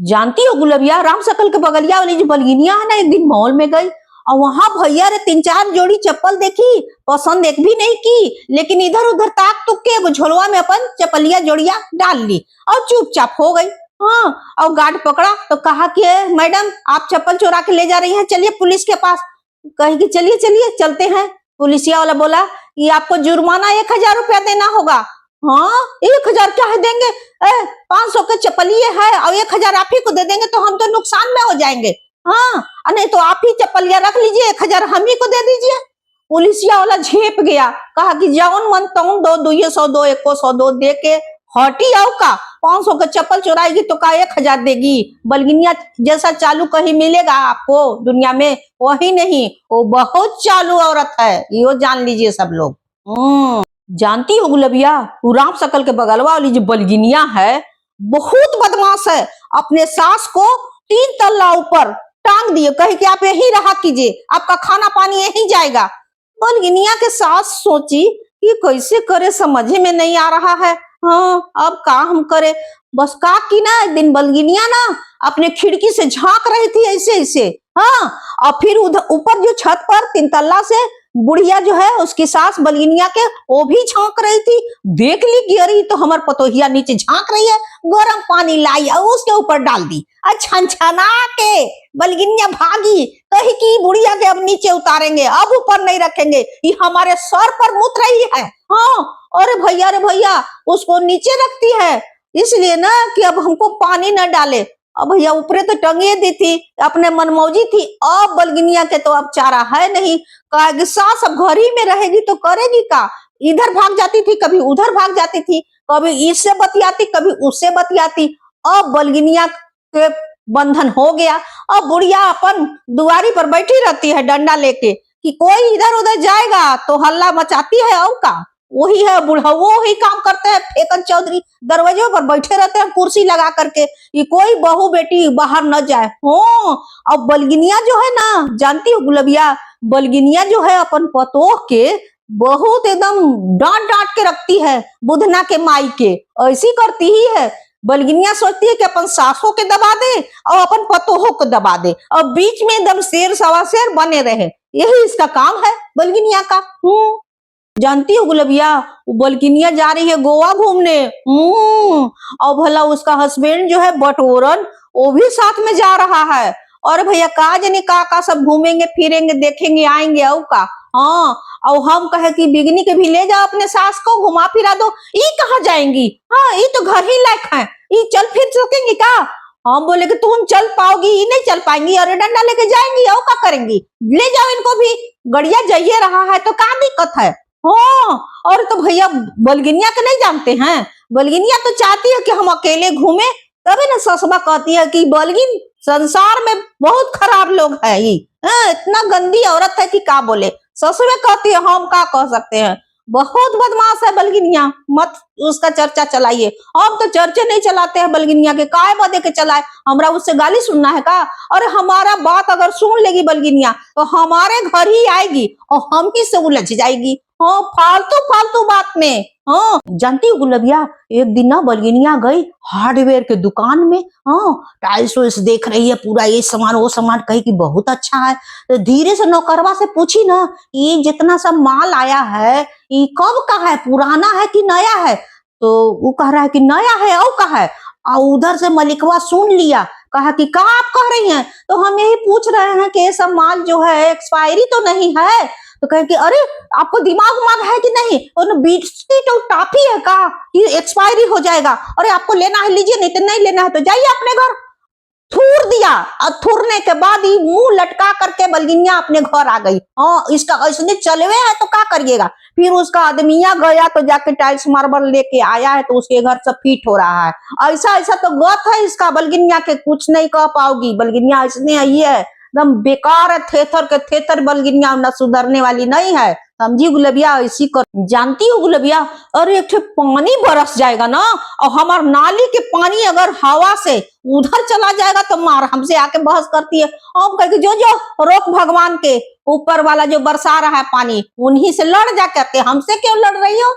जानती हो गुलबिया, राम सकल के बगलिया वाली जो बलगिनिया है ना, एक दिन मॉल में गई और वहां भैया रे 3-4 जोड़ी चप्पल देखी, पसंद एक भी नहीं की, लेकिन इधर उधर ताक तुक के एगो झोलवा में अपन चपलिया जोड़िया डाल ली और चुपचाप हो गई। हाँ, और गार्ड पकड़ा तो कहा कि मैडम आप चप्पल चुरा के ले जा रही हैं, चलिए पुलिस के पास। कही कि चलिए चलिए चलते हैं। पुलिसिया वाला बोला कि आपको जुर्माना 1,000 रुपया देना होगा। हाँ, 1,000 क्या है देंगे, 500 के चप्पलिए है और 1,000 आप ही को दे देंगे तो हम तो नुकसान में हो जाएंगे। हाँ, नहीं तो आप ही चप्पलिया रख लीजिए, 1,000 हम ही को दे दीजिए। पुलिसिया वाला झेप गया, कहा कि जौन मन तौन दो, 200 दो, 100 दो, दे के हटी आओ का। 500 का चप्पल चुराएगी तो का 1,000 देगी। बलगिनिया जैसा चालू कहीं मिलेगा आपको दुनिया में? वही नहीं, वो बहुत चालू औरत है, यो जान लीजिए सब लोग। जानती हो गुलबिया, वो राम सकल के बगलवा वाली जो बलगिनिया है, बहुत बदमाश है। अपने सास को 3 तल्ला ऊपर टांग दिए, कहे कि आप यही रहा कीजिए, आपका खाना पानी यही जाएगा। बलगिनिया के सास सोची कि कैसे करे, समझ में नहीं आ रहा है। हाँ, अब का हम करे। बस का की ना, एक दिन बलगिनिया ना अपने खिड़की से झांक रही थी ऐसे ऐसे। हाँ, और फिर उधर ऊपर जो छत पर 3 तल्ला से बुढ़िया जो है उसकी सास बलगिनिया के वो भी झांक रही थी। देख ली कि अरे तो हमार पतोहिया नीचे झांक रही है, गरम पानी लाई और उसके ऊपर डाल दी। छनछना के बलगिनिया भागी, कही कि बुढ़िया के अब नीचे उतारेंगे, अब ऊपर नहीं रखेंगे, ये हमारे सर पर मुत रही है। हाँ, अरे भैया उसको नीचे रखती है इसलिए ना कि अब हमको पानी न डाले। अब भैया ऊपरे तो टंगे दी थी, अपने मनमौजी थी। अब बलगिनिया के तो अब चारा है नहीं, कहा कि सास अब घर ही में रहेगी तो करेगी का। इधर भाग जाती थी, कभी उधर भाग जाती थी, कभी इससे बतियाती कभी उससे बतियाती। अब बलगिनिया के बंधन हो गया। अब बुढ़िया अपन दुआरी पर बैठी रहती है डंडा लेके कि कोई इधर उधर जाएगा तो हल्ला मचाती है। और का वही है, बुढ़ा वो ही काम करते हैं। फेकन चौधरी दरवाजे पर बैठे रहते हैं कुर्सी लगा करके कि कोई बहू बेटी बाहर न जाए हो। अब बलगिनिया जो है ना, जानती हो गुलबिया, बलगिनिया जो है अपन पतोह के बहुत एकदम डांट डांट के रखती है, बुधना के माई के ऐसी करती ही है। बलगिनिया सोचती है कि अपन सासों के दबा दे और अपन पतोहों को दबा दे और बीच में एकदम शेर सवा शेर बने रहे, यही इसका काम है बलगिनिया का। जानती हो गुलबिया, वो बलकिनिया जा रही है गोवा घूमने। और भला उसका हस्बैंड जो है बटोरन, वो भी साथ में जा रहा है। और भैया का जाने का सब घूमेंगे फिरेंगे देखेंगे आएंगे औ का। हाँ, और हम कहे कि बिगनी के भी ले जाओ अपने सास को घुमा फिरा दो। ये कहाँ जाएंगी? हाँ, ये तो घर ही लायक है, ये चल फिर सकेंगी का? हम बोले कि तुम चल पाओगी, ये नहीं चल पाएंगी, और डंडा लेके जाएंगी और क्या करेंगी? ले जाओ इनको भी, गड़िया जाइए रहा है तो क्या दिक्कत है। हाँ, और तो भैया बलगिनिया के नहीं जानते हैं, बलगिनिया तो चाहती है कि हम अकेले घूमे। तभी ना ससुबा कहती है कि बलगिन संसार में बहुत खराब लोग है, ये इतना गंदी औरत है कि का बोले। ससुरे कहती है, हम का कह सकते हैं। बहुत बदमाश है बलगिनिया, मत उसका चर्चा चलाइए। हम तो चर्चे नहीं चलाते हैं बलगिनिया के, काय बदे के चलाए, हमरा उससे गाली सुनना है का? और हमारा बात अगर सुन लेगी बलगिनिया तो हमारे घर ही आएगी और हम ही से उलझ जाएगी। हाँ, फालतू फालतू बात में। हाँ, जानती हो गुलबिया, एक दिन ना बलगिनिया गई हार्डवेयर के दुकान में। हाँ, टाइल्स वाइल्स देख रही है, पूरा ये सामान वो सामान, कही कि बहुत अच्छा है। तो धीरे से नौकरवा से पूछी ना, ये जितना सब माल आया है ये कब का है, पुराना है कि नया है? तो वो कह रहा है कि नया है। और का है? और उधर से मलिकवा सुन लिया, कहा कि का आप कह रही हैं? तो हम यही पूछ रहे हैं कि ये सब माल जो है एक्सपायरी तो नहीं है? तो कहे कि अरे आपको दिमाग उमाग है कि नहीं, बिस्किट और टॉफी है का, ये एक्सपायरी हो जाएगा। अरे आपको लेना है लीजिए, नहीं तो नहीं लेना है तो जाइए अपने घर। थूर दिया और थूरने के बाद ही मुंह लटका करके बलगिनिया अपने घर आ गई। हाँ, इसका ऐसे चलवे है तो क्या करिएगा। फिर उसका आदमिया गया तो जाके टाइल्स मार्बल लेके आया है तो उसके घर सब फिट हो रहा है। ऐसा ऐसा तो गत है इसका, बलगिनिया के कुछ नहीं कह पाओगी। बलगिनिया इसने आई है एकदम बेकार है, थेथर के थेथर बलगिनिया, न सुधरने वाली नहीं है, समझी गुलबिया? ऐसी कर। जानती हो गुलबिया, अरे एक पानी बरस जाएगा ना और हमार नाली के पानी अगर हवा से उधर चला जाएगा तो मार हमसे आके बहस करती है। हम कहे जो जो रोक, भगवान के ऊपर वाला जो बरसा रहा है पानी उन्हीं से लड़ जा करके, हमसे क्यों लड़ रही हो?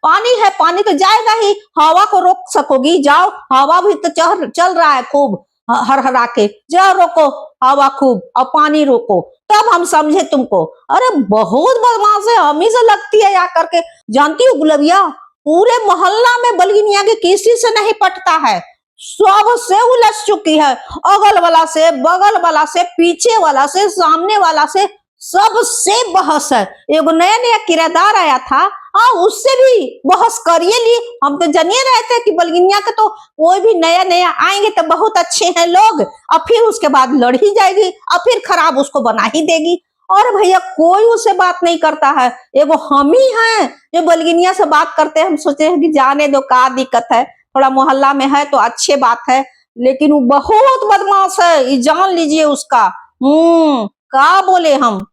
पानी है, पानी तो जाएगा ही, हवा को रोक सकोगी? जाओ, हवा भी तो चल रहा है खूब। हर हरा के, जा रोको हवा खूब और पानी रोको, तब हम समझे तुमको। अरे बहुत बदमाश है, हम ही से लगती है या करके। जानती हो गुलबिया, पूरे मोहल्ला में बलगिनिया के किसी से नहीं पटता है, सबसे उलझ चुकी है। अगल वाला से, बगल वाला से, पीछे वाला से, सामने वाला से, सबसे बहस है। एगो नया नया किराएदार आया था, हाँ उससे भी बहस करिए ली। हम तो जानिए रहे थे कि बलगिनिया के तो कोई भी नया नया आएंगे तो बहुत अच्छे हैं लोग, और फिर उसके बाद लड़ ही जाएगी और फिर खराब उसको बना ही देगी। और भैया कोई उससे बात नहीं करता है, एगो हम ही हैं जो बलगिनिया से बात करते हैं। हम सोचे हैं कि जाने दो, का दिक्कत है, थोड़ा मोहल्ला में है तो अच्छी बात है, लेकिन वो बहुत बदमाश है, ये जान लीजिए उसका। का बोले हम।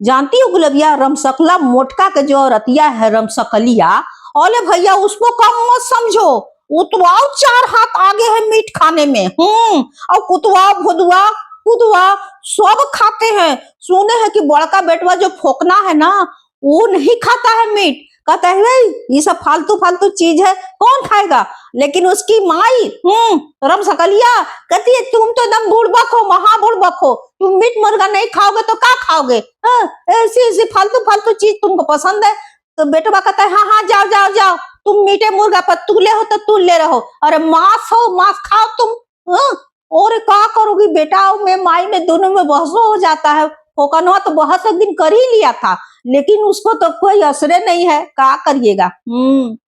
जानती हो गुलबिया, रमसकला मोटका के जो रतिया है रमसकलिया, ओले भैया उसको कम मत समझो। उतवाओ 4 हाथ आगे है मीट खाने में। और कुतवा भुदवा कुदवा सब खाते हैं। सुने हैं कि बड़का बेटवा जो फोकना है ना, वो नहीं खाता है मीट, कहता है ये सब फालतू फालतू चीज है, कौन खाएगा। लेकिन उसकी माई रमसकलिया कहती है तुम तो एकदम बुड़बक हो, महा बुड़बक हो, तुम मीट मुर्गा नहीं खाओगे तो क्या खाओगे, ऐसी ऐसी फालतू फालतू चीज तुमको पसंद है। तो बेटवा कहता है हाँ हाँ जाओ जाओ जाओ, तुम मीटे मुर्गा पर तुले हो तो तुल ले रहो, अरे मांस हो मांस खाओ तुम। और क्या करोगी बेटा, मैं माई में दोनों में बहस हो जाता है। फोकनवा तो बहस एक दिन कर ही लिया था, लेकिन उसको तो कोई असरे नहीं है, क्या करिएगा।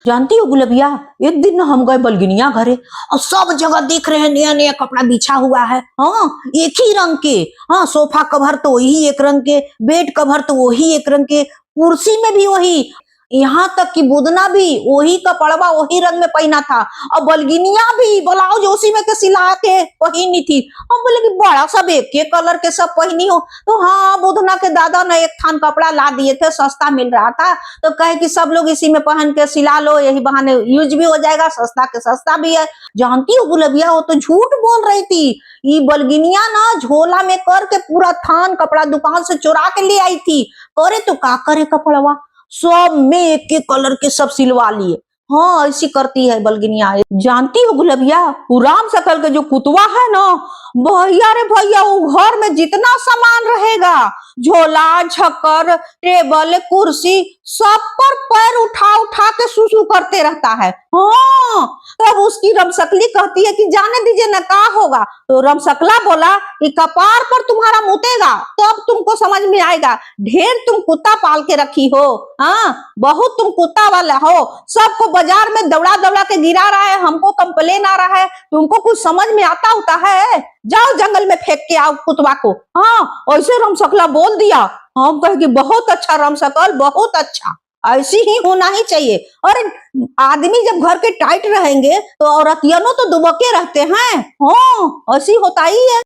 जानती हो गुलबिया, एक दिन हम गए बलगिनिया घरे और सब जगह देख रहे हैं नया नया कपड़ा बिछा हुआ है, हाँ एक ही रंग के, हाँ सोफा कवर तो वही एक रंग के, बेड कवर तो वही एक रंग के, कुर्सी में भी वही, यहाँ तक कि बुदना भी वही कपड़वा वही रंग में पहना था, और बलगिनिया भी ब्लाउज उसी में के सिला के पहनी थी। हम बोले कि बड़ा सब एक के कलर के सब पहनी हो, तो हाँ बुधना के दादा ने एक थान कपड़ा ला दिए थे, सस्ता मिल रहा था, तो कहे कि सब लोग इसी में पहन के सिला लो, यही बहाने यूज भी हो जाएगा, सस्ता के सस्ता भी है। जानती हो गुलबिया, वो तो झूठ बोल रही थी। ये बलगिनिया ना झोला में करके पूरा थान कपड़ा दुकान से चुरा के ले आई थी। करे तो का करे, कपड़वा सब में एक एक कलर के सब सिलवा लिए। हाँ ऐसी करती है बलगिनिया। जानती हो गुलबिया, वो राम सकल के जो कुतवा है ना, भैया रे भैया, वो घर में जितना सामान रहेगा, झोला झक्कर टेबल कुर्सी, सब पर पैर उठा उठा के सुसु करते रहता है। हाँ तब उसकी रमसकली कहती है कि जाने दीजिए न, का होगा। तो रमसकला बोला कि कपार पर तुम्हारा मुतेगा तब तुमको समझ में आएगा, ढेर तुम कुत्ता पाल के रखी हो, हाँ बहुत तुम कुत्ता वाला हो, सबको बाजार में दौड़ा दौड़ा के गिरा रहा है, हमको कंप्लेन आ रहा है, तुमको कुछ समझ में आता होता है, जाओ जंगल में फेंक के आओ कुतवा को। हाँ ऐसे रमसकला बोल दिया। हम कहे कि बहुत अच्छा रमसकल, बहुत अच्छा, ऐसी ही होना ही चाहिए। और आदमी जब घर के टाइट रहेंगे तो औरतियनों तो दुबके रहते हैं, हाँ ऐसी होता ही है।